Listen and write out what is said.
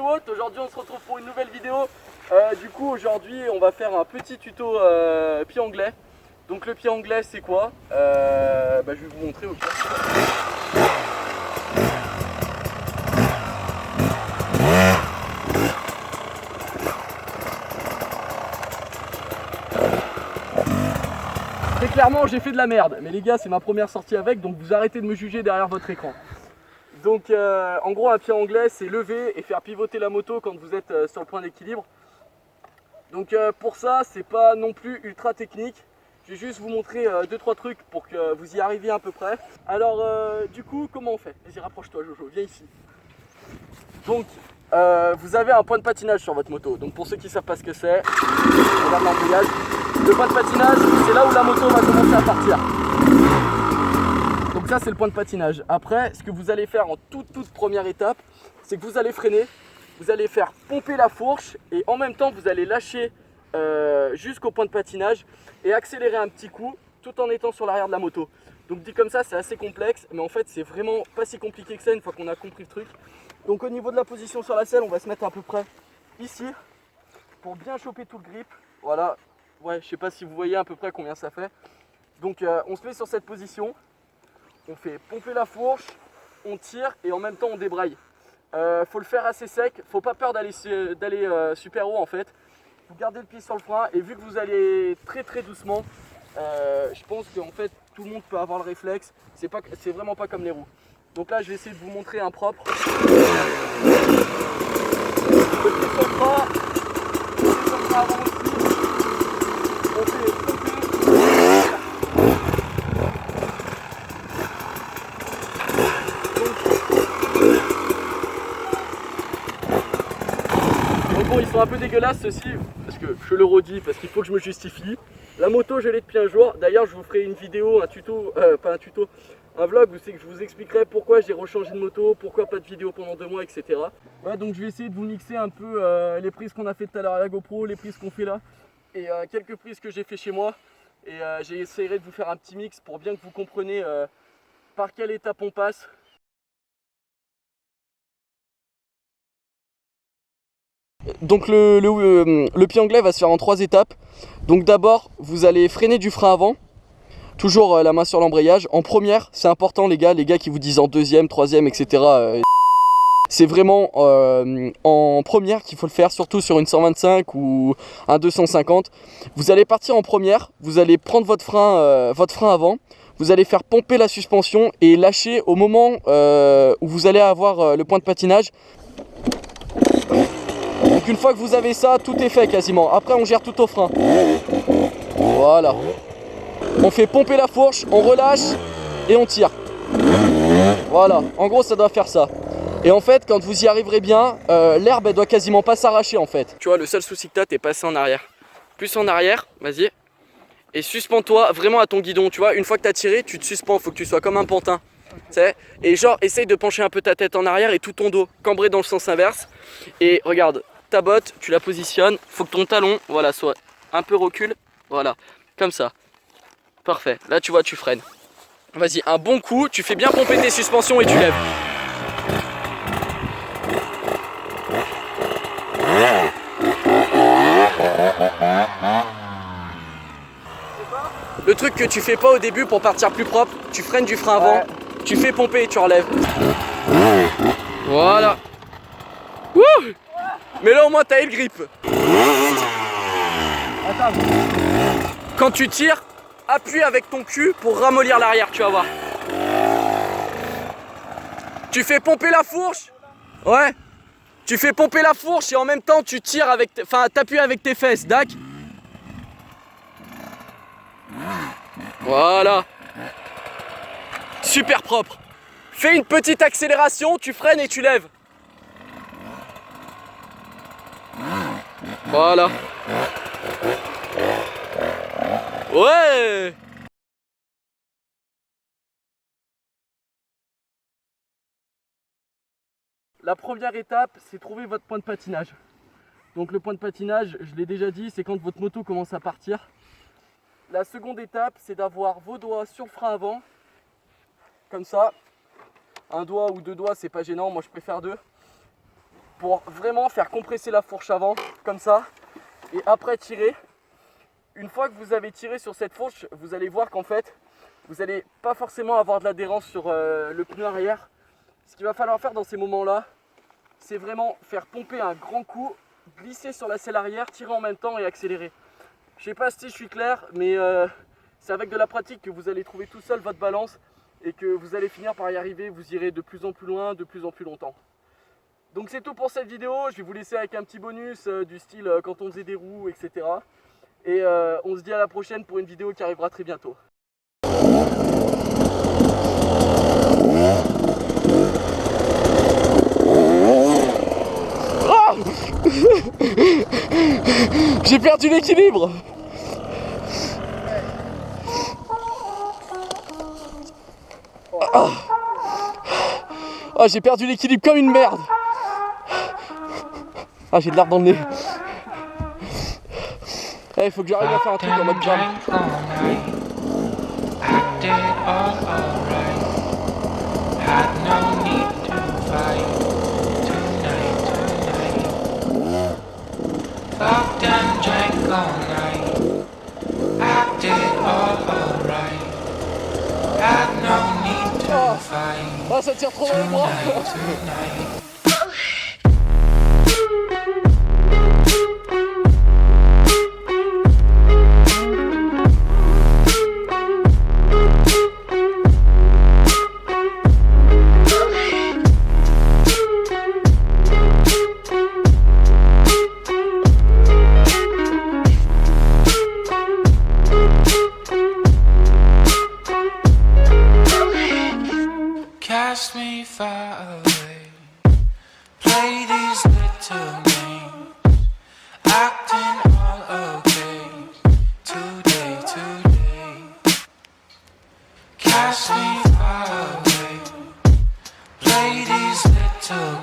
Walt, aujourd'hui on se retrouve pour une nouvelle vidéo. Du coup aujourd'hui on va faire un petit tuto pied anglais. Donc le pied anglais c'est quoi? Je vais vous montrer au pire. Très clairement j'ai fait de la merde, mais les gars c'est ma première sortie avec, donc vous arrêtez de me juger derrière votre écran. Donc en gros un pied anglais c'est lever et faire pivoter la moto quand vous êtes sur le point d'équilibre. Donc pour ça c'est pas non plus ultra technique. Je vais juste vous montrer 2-3 trucs pour que vous y arriviez à peu près. Alors du coup comment on fait? Vas-y rapproche-toi Jojo, viens ici. Donc vous avez un point de patinage sur votre moto. Donc pour ceux qui ne savent pas ce que c'est, regarde l'embouteillage. Le point de patinage c'est là où la moto va commencer à partir. Donc ça c'est le point de patinage. Après ce que vous allez faire en toute première étape, c'est que vous allez freiner, vous allez faire pomper la fourche et en même temps vous allez lâcher jusqu'au point de patinage et accélérer un petit coup tout en étant sur l'arrière de la moto. Donc dit comme ça c'est assez complexe, mais en fait c'est vraiment pas si compliqué que ça une fois qu'on a compris le truc. Donc au niveau de la position sur la selle, on va se mettre à peu près ici pour bien choper tout le grip. Voilà, ouais, je sais pas si vous voyez à peu près combien ça fait. Donc on se met sur cette position. On fait pomper la fourche, on tire et en même temps on débraille. Faut le faire assez sec, faut pas peur d'aller super haut en fait. Vous gardez le pied sur le frein et vu que vous allez très doucement, je pense qu'en fait tout le monde peut avoir le réflexe. C'est vraiment pas comme les roues. Donc là je vais essayer de vous montrer un propre. Le pied sur le frein, le pied sur le frein avant aussi. On fait pomper. Bon, ils sont un peu dégueulasses ceux-ci, parce que je le redis, parce qu'il faut que je me justifie. La moto je l'ai depuis un jour, d'ailleurs je vous ferai une vidéo, un tuto, pas un tuto, un vlog où c'est que je vous expliquerai pourquoi j'ai rechangé de moto, pourquoi pas de vidéo pendant 2 mois, etc. Ouais, donc je vais essayer de vous mixer un peu les prises qu'on a fait tout à l'heure à la GoPro, les prises qu'on fait là, et quelques prises que j'ai fait chez moi. Et j'essaierai de vous faire un petit mix pour bien que vous compreniez par quelle étape on passe. Donc le pied anglais va se faire en 3 étapes. Donc d'abord vous allez freiner du frein avant, toujours la main sur l'embrayage. En première, c'est important les gars qui vous disent en deuxième, troisième, etc. C'est vraiment en première qu'il faut le faire, surtout sur une 125 ou un 250. Vous allez partir en première, vous allez prendre votre frein avant, vous allez faire pomper la suspension et lâcher au moment où vous allez avoir le point de patinage. Donc une fois que vous avez ça, tout est fait quasiment. Après on gère tout au frein. Voilà. On fait pomper la fourche, on relâche et on tire. Voilà, en gros ça doit faire ça. Et en fait quand vous y arriverez bien, l'herbe elle doit quasiment pas s'arracher en fait. Tu vois, le seul souci que t'as, t'es passé en arrière. Plus en arrière, vas-y. Et suspends-toi vraiment à ton guidon, tu vois. Une fois que t'as tiré, tu te suspends, faut que tu sois comme un pantin. Okay. Et genre essaye de pencher un peu ta tête en arrière et tout ton dos cambré dans le sens inverse. Et regarde, ta botte, tu la positionnes, faut que ton talon, voilà, soit un peu recul, voilà, comme ça. Parfait, là tu vois, tu freines. Vas-y, un bon coup, tu fais bien pomper tes suspensions et tu lèves. Le truc que tu fais pas au début pour partir plus propre, tu freines du frein avant, tu fais pomper et tu relèves. Voilà. Wouh! Mais là au moins t'as eu le grip. Quand tu tires, appuie avec ton cul pour ramollir l'arrière, tu vas voir. Tu fais pomper la fourche. Ouais. Tu fais pomper la fourche et en même temps tu tires avec, t'appuies avec tes fesses, dac. Voilà. Super propre. Fais une petite accélération, tu freines et tu lèves. Voilà. Ouais. La première étape, c'est trouver votre point de patinage. Donc le point de patinage, je l'ai déjà dit, c'est quand votre moto commence à partir. La seconde étape, c'est d'avoir vos doigts sur le frein avant, comme ça. Un doigt ou 2 doigts, c'est pas gênant, moi je préfère 2. pour vraiment faire compresser la fourche avant, comme ça, et après tirer. Une fois que vous avez tiré sur cette fourche, vous allez voir qu'en fait, vous n'allez pas forcément avoir de l'adhérence sur le pneu arrière. Ce qu'il va falloir faire dans ces moments-là, c'est vraiment faire pomper un grand coup, glisser sur la selle arrière, tirer en même temps et accélérer. Je sais pas si je suis clair, mais c'est avec de la pratique que vous allez trouver tout seul votre balance et que vous allez finir par y arriver. Vous irez de plus en plus loin, de plus en plus longtemps. Donc c'est tout pour cette vidéo. Je vais vous laisser avec un petit bonus du style quand on faisait des roues, etc. Et on se dit à la prochaine pour une vidéo qui arrivera très bientôt. Ah j'ai perdu l'équilibre. Ah, j'ai perdu l'équilibre comme une merde. Ah, j'ai de l'air dans le nez. Il faut que j'arrive à faire un truc en mode jam. Oh, ça tire trop dans les bras. Cast me far away, play these little games, acting all okay, today. Cast me far away, play these little